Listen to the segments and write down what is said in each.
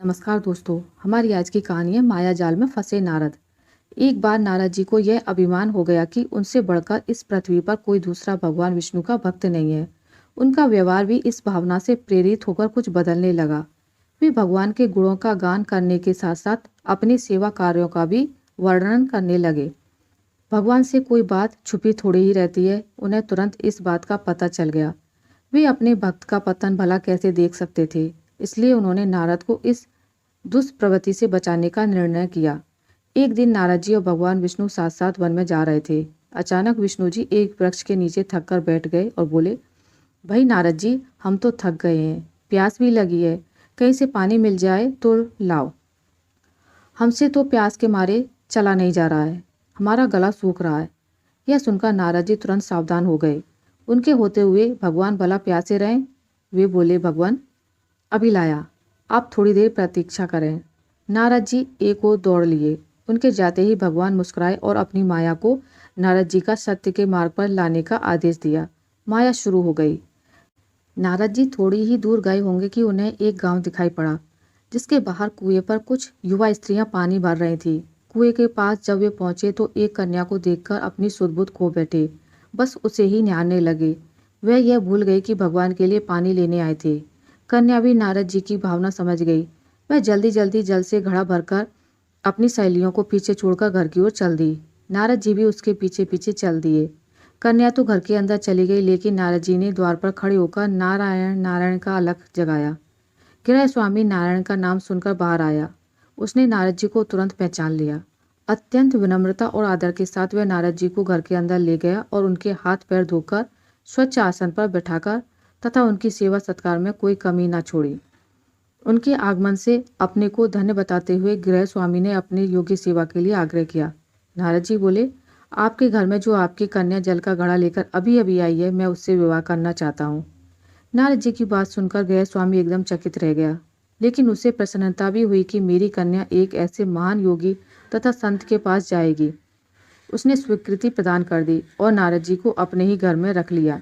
नमस्कार दोस्तों। हमारी आज की कहानी है माया जाल में फंसे नारद। एक बार नारद जी को यह अभिमान हो गया कि उनसे बढ़कर इस पृथ्वी पर कोई दूसरा भगवान विष्णु का भक्त नहीं है। उनका व्यवहार भी इस भावना से प्रेरित होकर कुछ बदलने लगा। वे भगवान के गुणों का गान करने के साथ साथ अपने सेवा कार्यों का भी वर्णन करने लगे। भगवान से कोई बात छुपी थोड़ी ही रहती है, उन्हें तुरंत इस बात का पता चल गया। वे अपने भक्त का पतन भला कैसे देख सकते थे, इसलिए उन्होंने नारद को इस दुष्प्रवृत्ति से बचाने का निर्णय किया। एक दिन नारद जी और भगवान विष्णु साथ साथ वन में जा रहे थे। अचानक विष्णु जी एक वृक्ष के नीचे थक कर बैठ गए और बोले, भाई नारद जी, हम तो थक गए हैं, प्यास भी लगी है, कहीं से पानी मिल जाए तो लाओ। हमसे तो प्यास के मारे चला नहीं जा रहा है, हमारा गला सूख रहा है। यह सुनकर नारद जी तुरंत सावधान हो गए। उनके होते हुए भगवान भला प्यासे रहें। वे बोले, भगवान अभी लाया, आप थोड़ी देर प्रतीक्षा करें। नारद जी एक ओर दौड़ लिए। उनके जाते ही भगवान मुस्कुराए और अपनी माया को नारद जी का सत्य के मार्ग पर लाने का आदेश दिया। माया शुरू हो गई। नारद जी थोड़ी ही दूर गए होंगे कि उन्हें एक गांव दिखाई पड़ा, जिसके बाहर कुएं पर कुछ युवा स्त्रियां पानी भर रही थी। कुएं के पास जब वे पहुंचे तो एक कन्या को देखकर अपनी सुध-बुध खो बैठे। बस उसे ही निहारने लगे। वह यह भूल गई कि भगवान के लिए पानी लेने आए थे। कन्या भी नारद जी की भावना समझ गई। वह जल्दी जल्दी जल से घड़ा भरकर अपनी सहेलियों को पीछे छोड़कर घर की ओर चल दी। नारद जी भी उसके पीछे पीछे चल दिए। कन्या तो घर के अंदर चली गई, लेकिन नारद जी ने द्वार पर खड़े होकर नारायण नारायण का अलख जगाया। गृह स्वामी नारायण का नाम सुनकर बाहर आया। उसने नारद जी को तुरंत पहचान लिया। अत्यंत विनम्रता और आदर के साथ वह नारद जी को घर के अंदर ले गया और उनके हाथ पैर धोकर स्वच्छ आसन पर बैठाकर तथा उनकी सेवा सत्कार में कोई कमी न छोड़ी। उनके आगमन से अपने को धन्य बताते हुए गृह स्वामी ने अपनी योग्य सेवा के लिए आग्रह किया। नारद जी बोले, आपके घर में जो आपकी कन्या जल का घड़ा लेकर अभी अभी आई है, मैं उससे विवाह करना चाहता हूँ। नारद जी की बात सुनकर गृह स्वामी एकदम चकित रह गया, लेकिन उसे प्रसन्नता भी हुई कि मेरी कन्या एक ऐसे महान योगी तथा संत के पास जाएगी। उसने स्वीकृति प्रदान कर दी और नारद जी को अपने ही घर में रख लिया।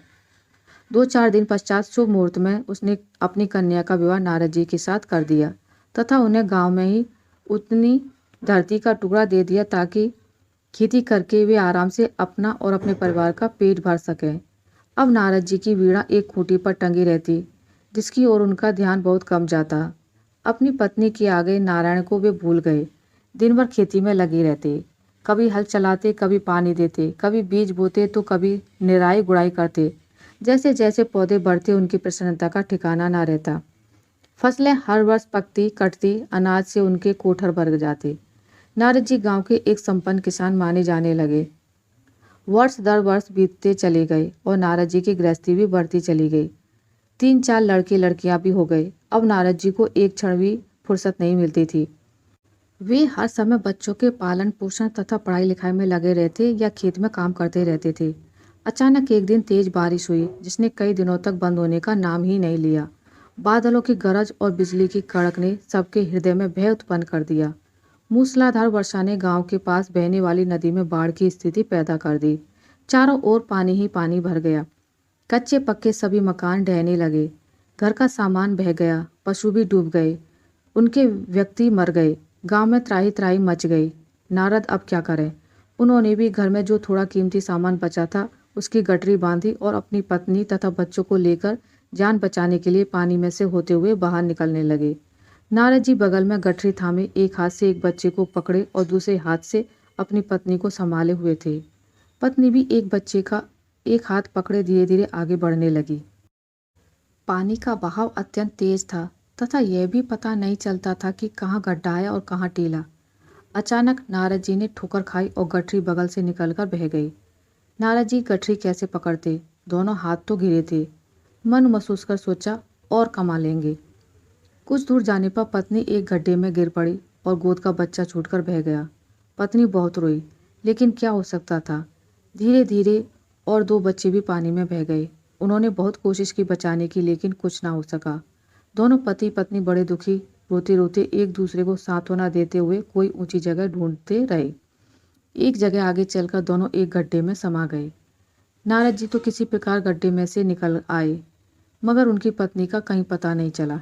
2-4 दिन पश्चात शुभ मुहूर्त में उसने अपनी कन्या का विवाह नारद जी के साथ कर दिया तथा उन्हें गांव में ही उतनी धरती का टुकड़ा दे दिया ताकि खेती करके वे आराम से अपना और अपने परिवार का पेट भर सकें। अब नारद जी की वीणा एक खूंटी पर टंगी रहती, जिसकी ओर उनका ध्यान बहुत कम जाता। अपनी पत्नी के आगे नारायण को वे भूल गए। दिन भर खेती में लगे रहते, कभी हल चलाते, कभी पानी देते, कभी बीज बोते तो कभी निराई गुड़ाई करते। जैसे जैसे पौधे बढ़ते उनकी प्रसन्नता का ठिकाना ना रहता। फसलें हर वर्ष पकती कटती, अनाज से उनके कोठर भर जाते। नारद जी गांव के एक संपन्न किसान माने जाने लगे। वर्ष दर वर्ष बीतते चले गए और नारद जी की गृहस्थी भी बढ़ती चली गई। 3-4 लड़के लड़कियां भी हो गए। अब नारद जी को एक क्षण भी फुर्सत नहीं मिलती थी। वे हर समय बच्चों के पालन पोषण तथा पढ़ाई लिखाई में लगे रहते या खेत में काम करते रहते थे। अचानक एक दिन तेज बारिश हुई, जिसने कई दिनों तक बंद होने का नाम ही नहीं लिया। बादलों की गरज और बिजली की कड़क ने सबके हृदय में भय उत्पन्न कर दिया। मूसलाधार वर्षा ने गांव के पास बहने वाली नदी में बाढ़ की स्थिति पैदा कर दी। चारों ओर पानी ही पानी भर गया। कच्चे पक्के सभी मकान ढहने लगे। घर का सामान बह गया, पशु भी डूब गए, उनके व्यक्ति मर गए। गांव में त्राही त्राही मच गई। नारद अब क्या करें? उन्होंने भी घर में जो थोड़ा कीमती सामान बचा था उसकी गठरी बांधी और अपनी पत्नी तथा बच्चों को लेकर जान बचाने के लिए पानी में से होते हुए बाहर निकलने लगे। नारद जी बगल में गठरी थामे एक हाथ से एक बच्चे को पकड़े और दूसरे हाथ से अपनी पत्नी को संभाले हुए थे। पत्नी भी एक बच्चे का एक हाथ पकड़े धीरे धीरे आगे बढ़ने लगी। पानी का बहाव अत्यंत तेज था तथा यह भी पता नहीं चलता था कि कहाँ गड्ढा है और कहाँ टीला। अचानक नारद जी ने ठोकर खाई और गठरी बगल से निकलकर बह गई। नारद जी गठरी कैसे पकड़ते? दोनों हाथ तो घिरे थे। मन महसूस कर सोचा, और कमा लेंगे। कुछ दूर जाने पर पत्नी एक गड्ढे में गिर पड़ी और गोद का बच्चा छूटकर बह गया। पत्नी बहुत रोई, लेकिन क्या हो सकता था। धीरे धीरे और 2 बच्चे भी पानी में बह गए। उन्होंने बहुत कोशिश की बचाने की, लेकिन कुछ ना हो सका। दोनों पति पत्नी बड़े दुखी रोते रोते एक दूसरे को सांत्वना देते हुए कोई ऊंची जगह ढूंढते रहे। एक जगह आगे चलकर दोनों एक गड्ढे में समा गए। नारद जी तो किसी प्रकार गड्ढे में से निकल आए, मगर उनकी पत्नी का कहीं पता नहीं चला।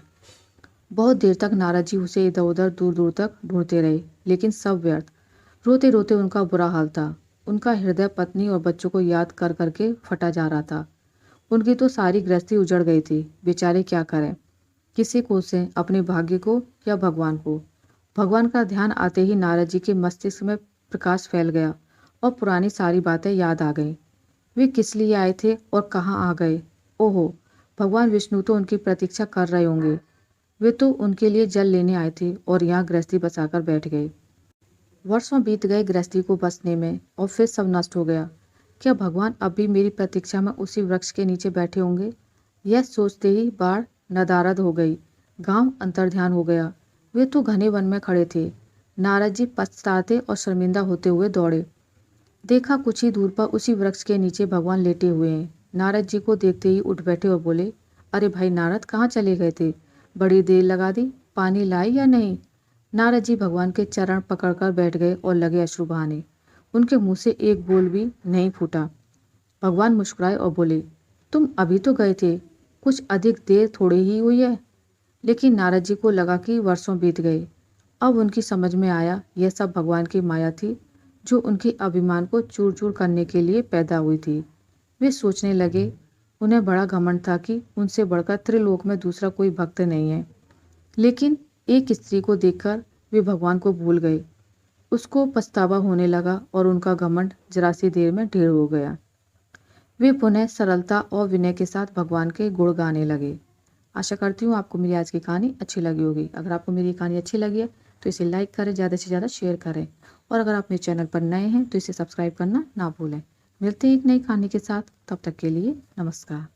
बहुत देर तक नारद जी उसे इधर उधर दूर दूर तक ढूंढते रहे, लेकिन सब व्यर्थ। रोते रोते उनका बुरा हाल था। उनका हृदय पत्नी और बच्चों को याद कर करके फटा जा रहा था। उनकी तो सारी गृहस्थी उजड़ गई थी। बेचारे क्या करें, किसी को से अपने भाग्य को या भगवान को। भगवान का ध्यान आते ही नारद जी के मस्तिष्क में प्रकाश फैल गया और पुरानी सारी बातें याद आ गईं। वे किस लिए आए थे और कहाँ आ गए? ओहो, भगवान विष्णु तो उनकी प्रतीक्षा कर रहे होंगे। वे तो उनके लिए जल लेने आए थे और यहाँ गृहस्थी बसाकर बैठ गए। वर्षों बीत गए गृहस्थी को बसने में और फिर सब नष्ट हो गया। क्या भगवान अब भी मेरी प्रतीक्षा में उसी वृक्ष के नीचे बैठे होंगे? यह सोचते ही बाढ़ नदारद हो गई। गांव अंतर्ध्यान हो गया। वे तो घने वन में खड़े थे। नारद जी पछताते और शर्मिंदा होते हुए दौड़े। देखा कुछ ही दूर पर उसी वृक्ष के नीचे भगवान लेटे हुए हैं। नारद जी को देखते ही उठ बैठे और बोले, अरे भाई नारद, कहाँ चले गए थे? बड़ी देर लगा दी, पानी लाए या नहीं? नारद जी भगवान के चरण पकड़कर बैठ गए और लगे अश्रु बहाने। उनके मुंह से एक बोल भी नहीं फूटा। भगवान मुस्कुराए और बोले, तुम अभी तो गए थे, कुछ अधिक देर थोड़ी ही हुई है। लेकिन नारद जी को लगा कि वर्षों बीत गए। अब उनकी समझ में आया यह सब भगवान की माया थी, जो उनके अभिमान को चूर चूर करने के लिए पैदा हुई थी। वे सोचने लगे, उन्हें बड़ा घमंड था कि उनसे बढ़कर त्रिलोक में दूसरा कोई भक्त नहीं है। लेकिन एक स्त्री को देखकर वे भगवान को भूल गए। उसको पछतावा होने लगा और उनका घमंड जरा सी देर में ढेर हो गया। वे पुनः सरलता और विनय के साथ भगवान के गुण गाने लगे। आशा करती हूँ आपको मेरी आज की कहानी अच्छी लगी होगी। अगर आपको मेरी कहानी अच्छी लगी है तो इसे लाइक करें, ज़्यादा से ज़्यादा शेयर करें, और अगर आप मेरे चैनल पर नए हैं तो इसे सब्सक्राइब करना ना भूलें। मिलते हैं एक नई कहानी के साथ, तब तक के लिए नमस्कार।